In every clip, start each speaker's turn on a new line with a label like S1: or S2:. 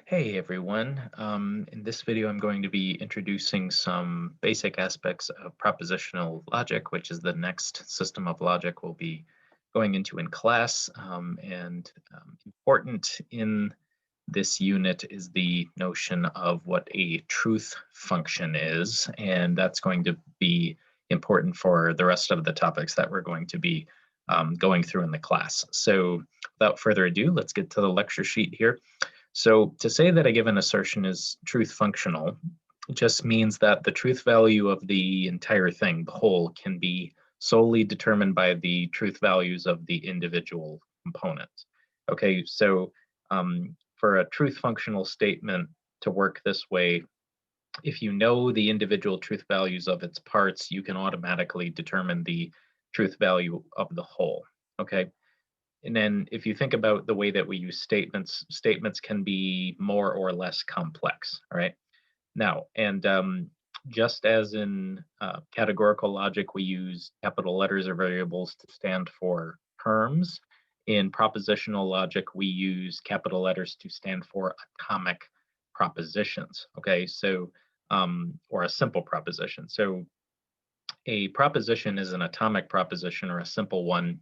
S1: Hey everyone. In this video, I'm going to be introducing some basic aspects of propositional logic, which is the next system of logic we'll be going into in class. Important in this unit is the notion of what a truth function is, and that's going to be important for the rest of the topics that we're going to be going through in the class. So without further ado, let's get to the lecture sheet here. So to say that a given assertion is truth functional just means that the truth value of the entire thing, the whole, can be solely determined by the truth values of the individual components. Okay, so for a truth functional statement to work this way, if you know the individual truth values of its parts, you can automatically determine the truth value of the whole. Okay. And then if you think about the way that we use statements, statements can be more or less complex, all right? Now, just as in categorical logic, we use capital letters or variables to stand for terms. In propositional logic, we use capital letters to stand for atomic propositions, okay? So, or a simple proposition. So a proposition is an atomic proposition or a simple one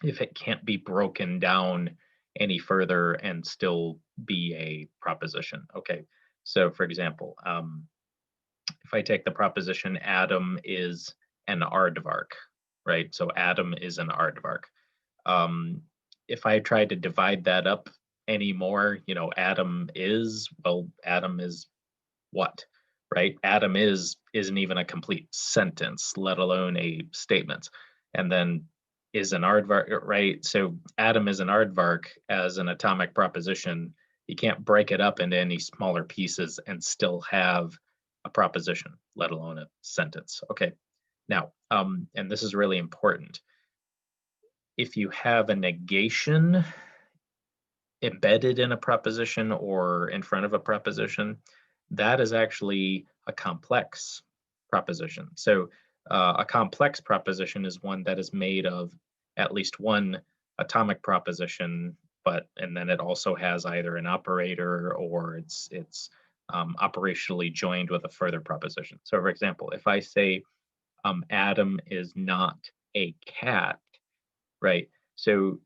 S1: if it can't be broken down any further and still be a proposition. Okay, so for example, if I take the proposition Adam is an aardvark, right? So Adam is an aardvark. Um, if I try to divide that up anymore, Adam is what, right? Adam isn't even a complete sentence, let alone a statement. And then is an aardvark, right? So Adam is an aardvark as an atomic proposition. You can't break it up into any smaller pieces and still have a proposition, let alone a sentence. Okay. Now, and this is really important. If you have a negation embedded in a proposition or in front of a proposition, that is actually a complex proposition. So a complex proposition is one that is made of at least one atomic proposition, and then it also has either an operator or it's operationally joined with a further proposition. So for example, if I say Adam is not a cat, right? So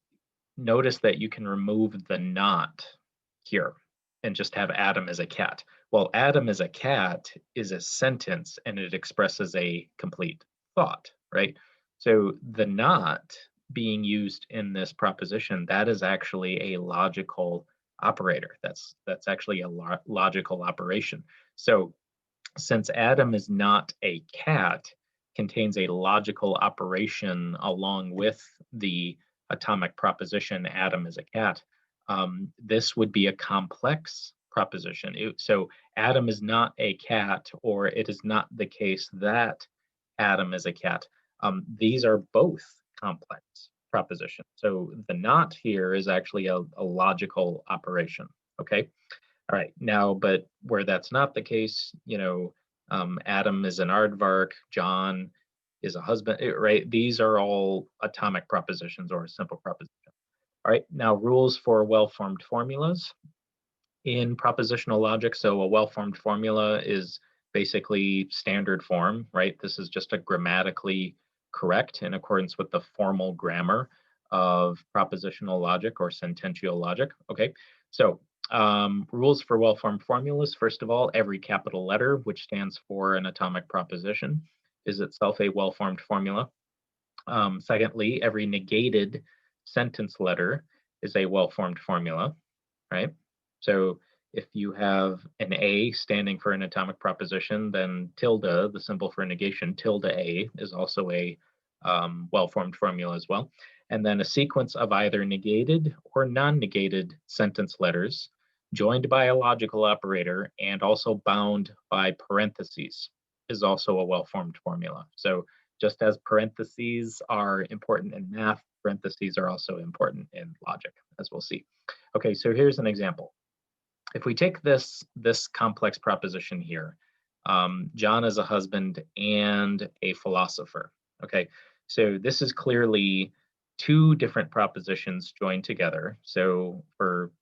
S1: notice that you can remove the not here and just have Adam as a cat. Well, Adam as a cat is a sentence and it expresses a complete thought, right? So the not being used in this proposition, that is actually a logical operator. That's actually a logical operation. So since Adam is not a cat, contains a logical operation along with the atomic proposition Adam is a cat, this would be a complex proposition. So Adam is not a cat, or it is not the case that Adam is a cat. These are both complex propositions. So the not here is actually a logical operation. Okay. All right, now, but where that's not the case, Adam is an aardvark, John is a husband, right? These are all atomic propositions or a simple proposition. All right, now rules for well-formed formulas in propositional logic. So a well-formed formula is basically standard form, right? This is just a grammatically correct in accordance with the formal grammar of propositional logic or sentential logic. Okay, so rules for well-formed formulas. First of all, every capital letter, which stands for an atomic proposition, is itself a well-formed formula. Secondly, every negated sentence letter is a well-formed formula, right? So if you have an A standing for an atomic proposition, then tilde, the symbol for negation, tilde A, is also a well-formed formula as well. And then a sequence of either negated or non-negated sentence letters joined by a logical operator and also bound by parentheses is also a well-formed formula. So just as parentheses are important in math, parentheses are also important in logic, as we'll see. Okay, so here's an example. If we take this complex proposition here, John is a husband and a philosopher. Okay, so this is clearly two different propositions joined together. So for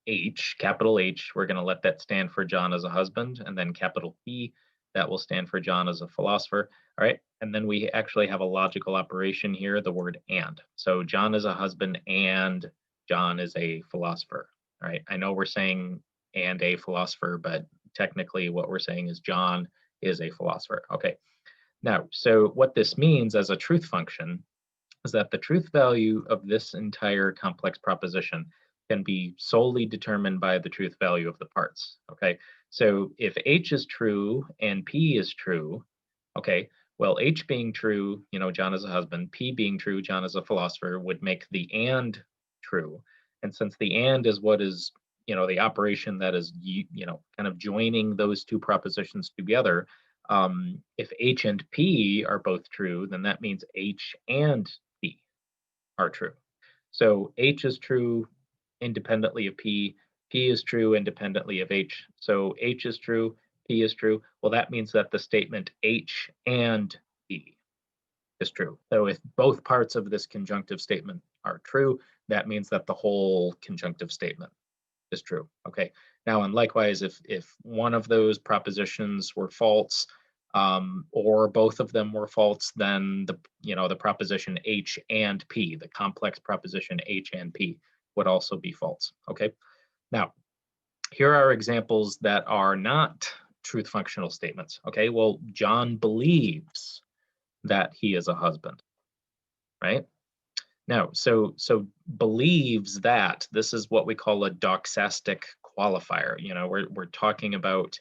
S1: H, capital H, we're going to let that stand for John as a husband, and then capital P, that will stand for John as a philosopher. All right. And then we actually have a logical operation here, the word and. So John is a husband and John is a philosopher. All right. I know we're saying and a philosopher, but technically what we're saying is John is a philosopher. Okay. Now, so what this means as a truth function is that the truth value of this entire complex proposition can be solely determined by the truth value of the parts. Okay, so if H is true and P is true, okay, well, H being true, John is a husband, P being true, John is a philosopher, would make the and true. And since the and is what is, the operation that is, kind of joining those two propositions together, if H and P are both true, then that means H and P are true. So H is true independently of P, P is true independently of H. So H is true, P is true. Well, that means that the statement H and P is true. So if both parts of this conjunctive statement are true, that means that the whole conjunctive statement is true. Okay. Now, and likewise, if one of those propositions were false, or both of them were false, then the proposition H and P, the complex proposition H and P, would also be false. Okay. Now, here are examples that are not truth functional statements. Okay. Well, John believes that he is a husband, right? Now, so believes that, this is what we call a doxastic qualifier. We're talking about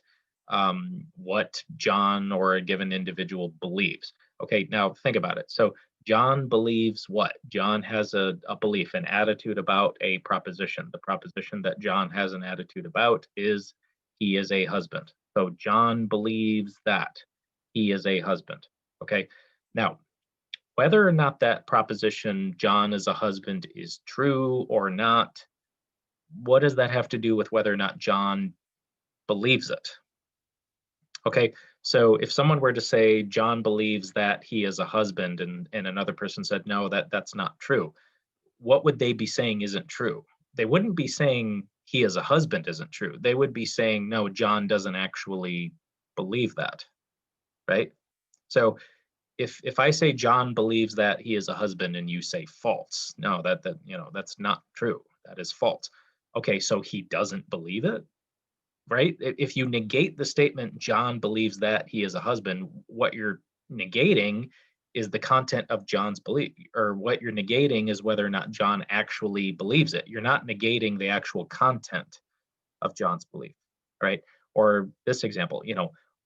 S1: what John or a given individual believes. Okay, now think about it. So John believes what? John has a belief, an attitude about a proposition. The proposition that John has an attitude about is he is a husband. So John believes that he is a husband. Okay, now whether or not that proposition, John is a husband, is true or not, what does that have to do with whether or not John believes it? Okay, so if someone were to say John believes that he is a husband, and another person said no, that's not true, what would they be saying isn't true? They wouldn't be saying he is a husband isn't true. They would be saying no, John doesn't actually believe that, right? So if I say John believes that he is a husband and you say false, no, that's not true. That is false. Okay, so he doesn't believe it, right? If you negate the statement John believes that he is a husband, what you're negating is the content of John's belief, or what you're negating is whether or not John actually believes it. You're not negating the actual content of John's belief, right? Or this example,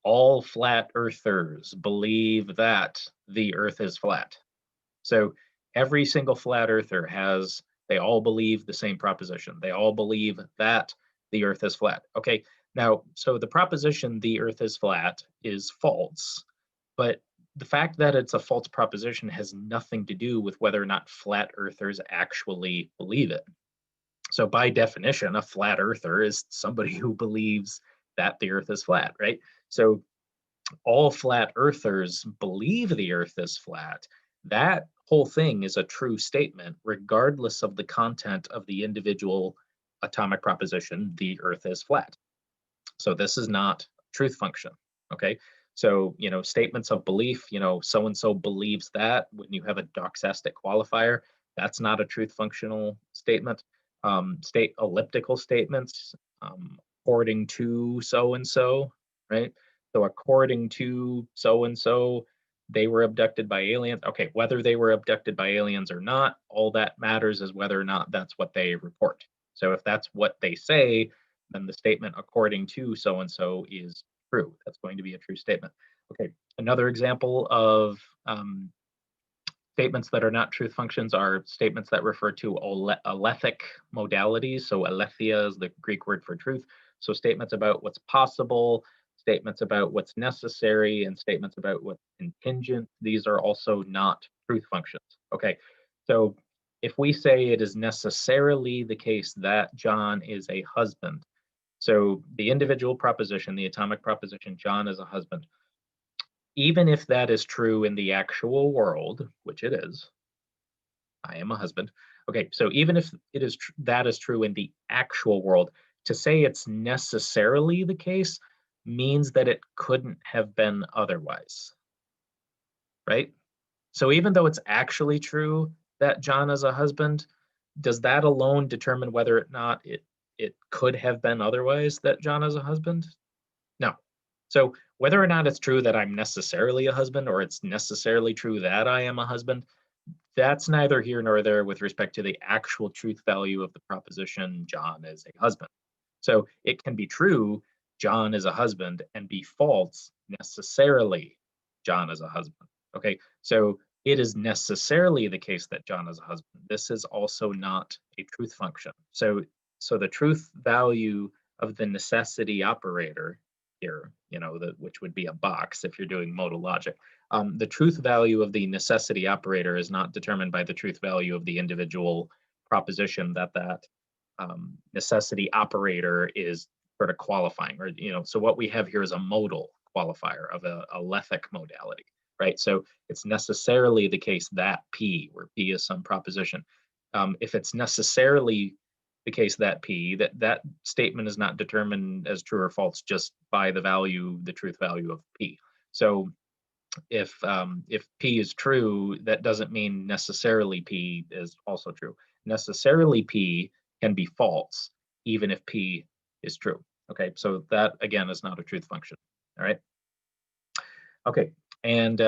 S1: all flat earthers believe that the earth is flat. So every single flat earther they all believe the same proposition. They all believe that the earth is flat. Okay, now, so the proposition the earth is flat is false, but the fact that it's a false proposition has nothing to do with whether or not flat earthers actually believe it. So by definition, a flat earther is somebody who believes that the earth is flat, right? So all flat earthers believe the earth is flat. That whole thing is a true statement, regardless of the content of the individual atomic proposition, the earth is flat. So this is not truth function, okay? So, statements of belief, so-and-so believes that, when you have a doxastic qualifier, that's not a truth functional statement. State elliptical statements, according to so-and-so, right? So according to so-and-so, they were abducted by aliens. Okay, whether they were abducted by aliens or not, all that matters is whether or not that's what they report. So if that's what they say, then the statement according to so-and-so is true. That's going to be a true statement. Okay, another example of statements that are not truth functions are statements that refer to alethic modalities. So aletheia is the Greek word for truth. So statements about what's possible, statements about what's necessary, and statements about what's contingent. These are also not truth functions. Okay, so if we say it is necessarily the case that John is a husband, so the individual proposition, the atomic proposition, John is a husband, even if that is true in the actual world, which it is, I am a husband. Okay, so even if it is that is true in the actual world, to say it's necessarily the case means that it couldn't have been otherwise, right? So even though it's actually true that John is a husband, does that alone determine whether or not it could have been otherwise that John is a husband? No. So whether or not it's true that I'm necessarily a husband or it's necessarily true that I am a husband, that's neither here nor there with respect to the actual truth value of the proposition John is a husband. So it can be true John is a husband and be false necessarily John is a husband. Okay, so it is necessarily the case that John is a husband. This is also not a truth function. So the truth value of the necessity operator here, which would be a box if you're doing modal logic. The truth value of the necessity operator is not determined by the truth value of the individual proposition that necessity operator is sort of qualifying, or so what we have here is a modal qualifier of a lethic modality, right? So it's necessarily the case that P, where P is some proposition. If it's necessarily the case that P, that statement is not determined as true or false just by the truth value of P. So if P is true, that doesn't mean necessarily P is also true. Necessarily P can be false, even if P is true. Okay, so that again is not a truth function. All right. Okay, and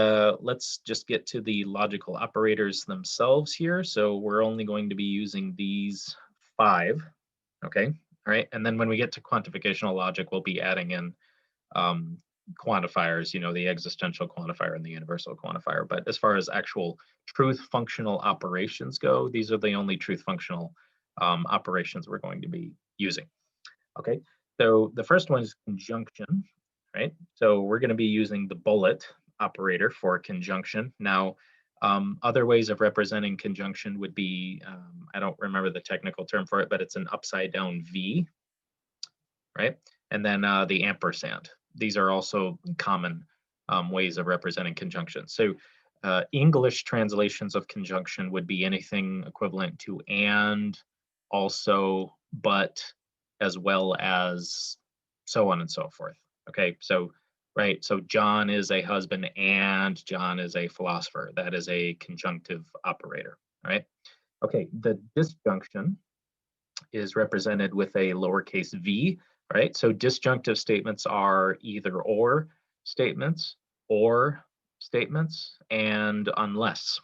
S1: let's just get to the logical operators themselves here. So we're only going to be using these 5. Okay, all right, and then when we get to quantificational logic, we'll be adding in um, quantifiers, the existential quantifier and the universal quantifier. But as far as actual truth functional operations go, these are the only truth functional operations we're going to be using. Okay, so the first one is conjunction, right? So we're going to be using the bullet operator for conjunction. Now, other ways of representing conjunction would be, I don't remember the technical term for it, but it's an upside down V, right? And then the ampersand. These are also common ways of representing conjunction. So English translations of conjunction would be anything equivalent to and, also, but, as well as, so on and so forth. Okay, so right, so John is a husband and John is a philosopher. That is a conjunctive operator. All right. Okay, the disjunction is represented with a lowercase v, right? So disjunctive statements are either or statements, and unless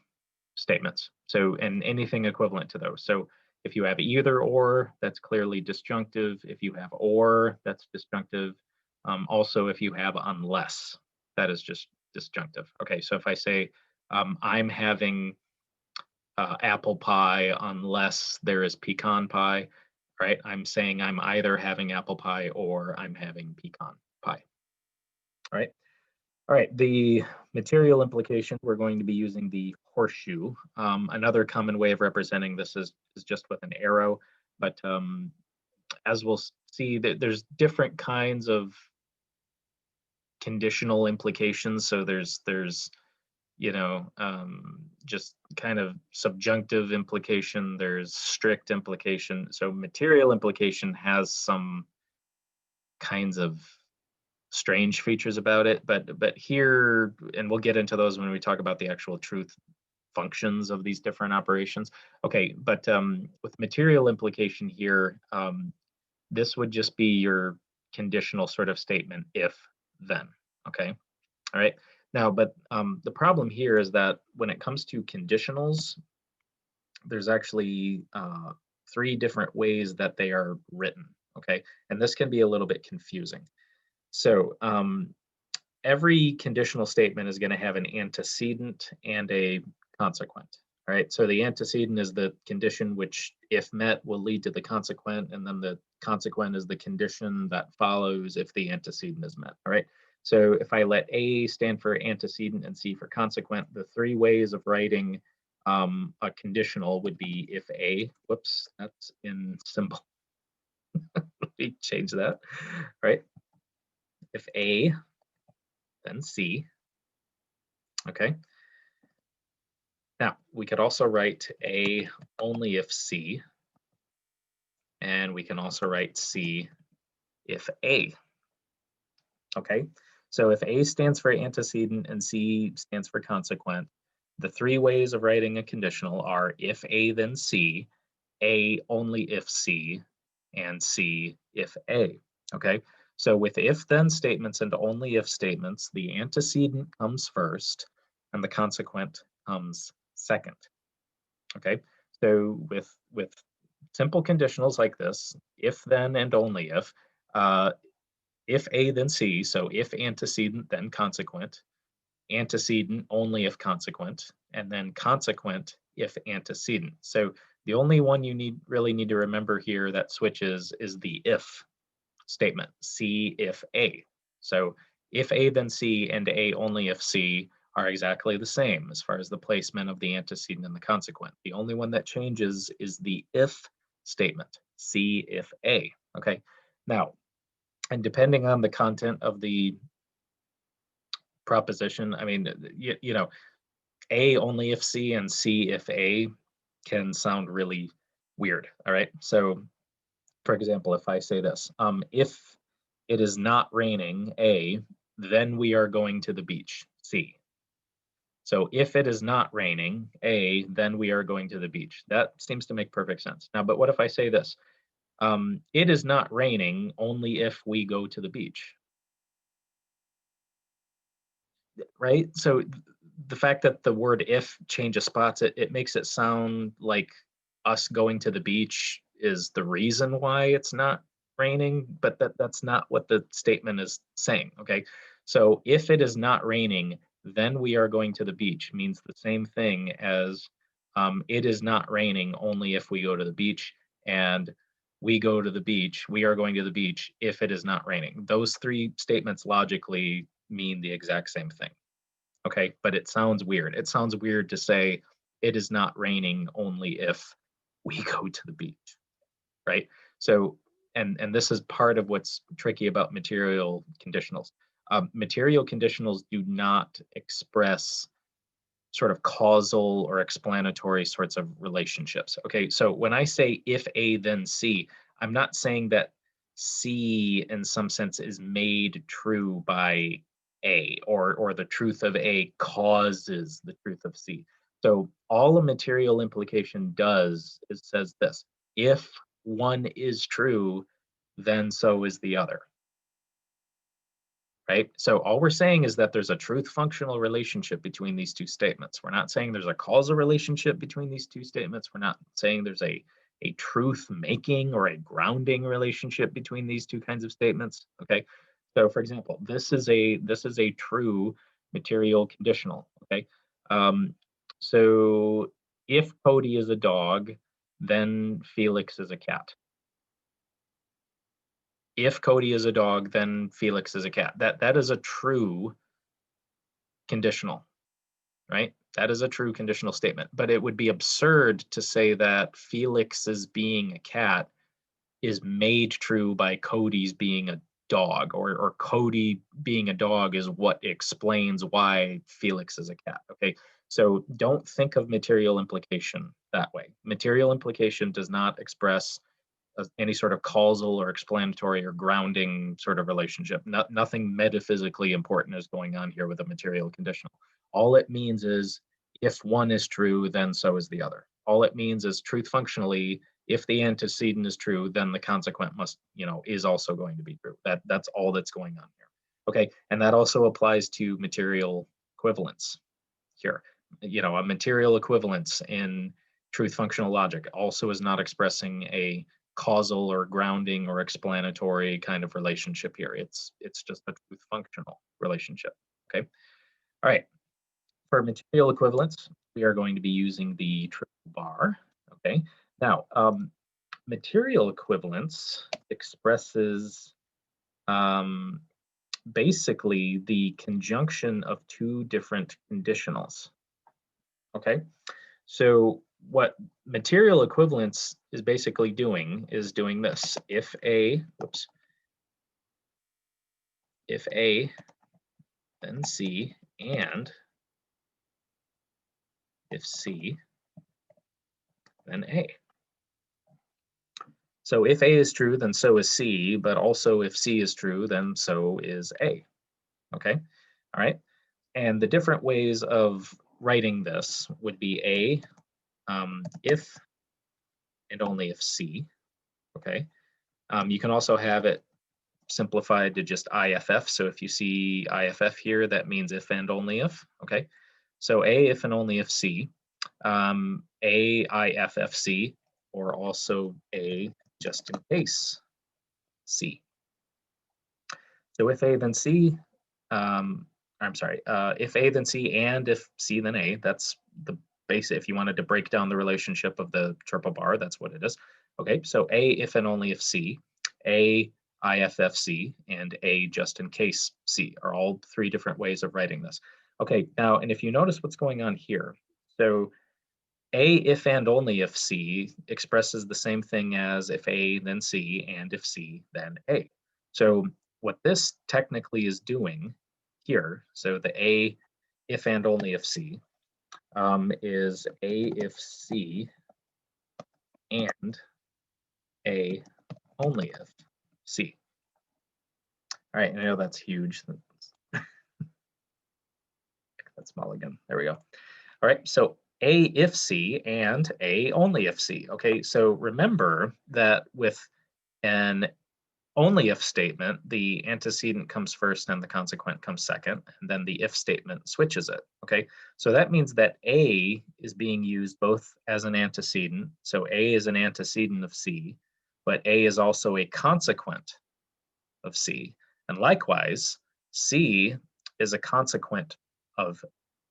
S1: statements. So, and anything equivalent to those. So if you have either or, that's clearly disjunctive. If you have or, that's disjunctive. Also, if you have unless, that is just disjunctive. Okay, so if I say, I'm having apple pie unless there is pecan pie, right? I'm saying I'm either having apple pie or I'm having pecan pie, right? All right, the material implication, we're going to be using the horseshoe. Another common way of representing this is just with an arrow, but as we'll see, there's different kinds of conditional implications. So there's just kind of subjunctive implication, there's strict implication. So material implication has some kinds of strange features about it, but here, and we'll get into those when we talk about the actual truth functions of these different operations. Okay, but with material implication here, this would just be your conditional sort of statement, if then. Okay, all right. Now, but the problem here is that when it comes to conditionals, there's actually 3 different ways that they are written. Okay, and this can be a little bit confusing. So every conditional statement is going to have an antecedent and a consequent. All right, so the antecedent is the condition which, if met, will lead to the consequent, and then the consequent is the condition that follows if the antecedent is met. All right, so if I let A stand for antecedent and C for consequent, the 3 ways of writing a conditional would be if A, whoops, that's in symbol. Let me change that, right? If A, then C, okay? Now, we could also write A only if C, and we can also write C if A. Okay, so if A stands for antecedent and C stands for consequent, the three ways of writing a conditional are if A then C, A only if C, and C if A. Okay, so with if then statements and only if statements, the antecedent comes first and the consequent comes second. Okay, so with simple conditionals like this, if then and only if A then C, so if antecedent then consequent, antecedent only if consequent, and then consequent if antecedent. So the only one you really need to remember here that switches is the if statement, C if A. So if A then C and A only if C are exactly the same as far as the placement of the antecedent and the consequent. The only one that changes is the if statement, C if A. Okay, now, and depending on the content of the proposition, I mean, you know, A only if C and C if A can sound really weird. All right. So, for example, if I say this, if it is not raining, A, then we are going to the beach, C. So if it is not raining, A, then we are going to the beach. That seems to make perfect sense. Now, but what if I say this? It is not raining only if we go to the beach, right? So the fact that the word if changes spots, it makes it sound like us going to the beach is the reason why it's not raining, but that's not what the statement is saying. Okay, so if it is not raining, then we are going to the beach means the same thing as it is not raining only if we go to the beach, and we go to the beach, we are going to the beach if it is not raining. Those three statements logically mean the exact same thing. Okay, but it sounds weird. It sounds weird to say it is not raining only if we go to the beach, right? So, and this is part of what's tricky about material conditionals. Material conditionals do not express sort of causal or explanatory sorts of relationships. Okay, so when I say if A then C, I'm not saying that C in some sense is made true by A, or the truth of A causes the truth of C. So all a material implication does is says this: if one is true, then so is the other, right? So all we're saying is that there's a truth functional relationship between these two statements. We're not saying there's a causal relationship between these two statements. We're not saying there's a truth making or a grounding relationship between these two kinds of statements. Okay. So for example, this is a true material conditional. Okay. Um, so if Cody is a dog, then Felix is a cat. If Cody is a dog, then Felix is a cat. That is a true conditional, right? That is a true conditional statement. But it would be absurd to say that Felix's being a cat is made true by Cody's being a dog, or Cody being a dog is what explains why Felix is a cat. Okay. So don't think of material implication that way. Material implication does not express any sort of causal or explanatory or grounding sort of relationship. Nothing metaphysically important is going on here with a material conditional. All it means is if one is true, then so is the other. All it means is truth functionally, if the antecedent is true, then the consequent is also going to be true. That's all that's going on here. Okay, and that also applies to material equivalence here. A material equivalence in truth functional logic also is not expressing a causal or grounding or explanatory kind of relationship here. It's just a truth functional relationship. Okay. All right. For material equivalence, we are going to be using the triple bar. Okay. Now, material equivalence expresses basically the conjunction of two different conditionals. Okay. So what material equivalence is basically doing is doing this. If A, then C, and If C, then A. So if A is true, then so is C, but also if C is true, then so is A. Okay, all right. And the different ways of writing this would be A, if and only if C. Okay, you can also have it simplified to just IFF. So if you see IFF here, that means if and only if. Okay, so A, if and only if C, A, IFF C, or also A, just in case C. So if A, then C, I'm sorry, if A, then C, and if C, then A, that's the base. If you wanted to break down the relationship of the triple bar, that's what it is. Okay, so A, if and only if C, A, IFFC, and A, just in case C are all three different ways of writing this. Okay, now, and if you notice what's going on here, so A, if and only if C expresses the same thing as if A, then C, and if C, then A. So what this technically is doing here, so the A, if and only if C, is A if C and A only if C. All right, I know that's huge. That's small again. There we go. All right, so A if C and A only if C. Okay, so remember that with an only if statement, the antecedent comes first and the consequent comes second, and then the if statement switches it. Okay, so that means that A is being used both as an antecedent, so A is an antecedent of C, but A is also a consequent of C. And likewise, C is a consequent of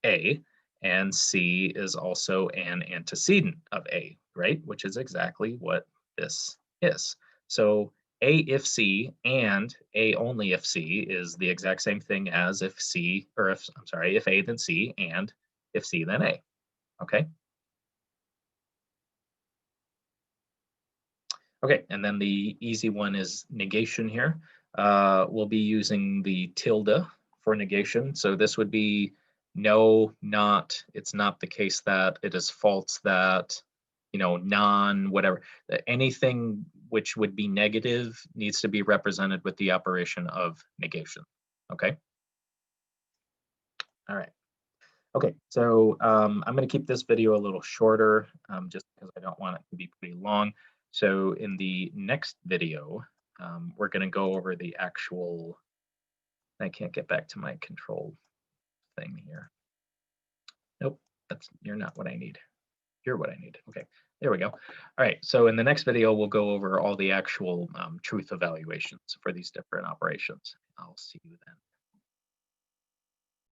S1: A, and C is also an antecedent of A, right? Which is exactly what this is. So A if C and A only if C is the exact same thing as if C, or if, I'm sorry, if A then C and if C then A, okay? Okay, and then the easy one is negation here. We'll be using the tilde for negation. So this would be no, not, it's not the case that, it is false that, non, whatever. Anything which would be negative needs to be represented with the operation of negation. Okay, all right. Okay, so I'm going to keep this video a little shorter just because I don't want it to be pretty long. So in the next video, we're going to go over the actual, I can't get back to my control thing here. Nope, you're not what I need. You're what I need. Okay, there we go. All right, so in the next video, we'll go over all the actual truth evaluations for these different operations. I'll see you then.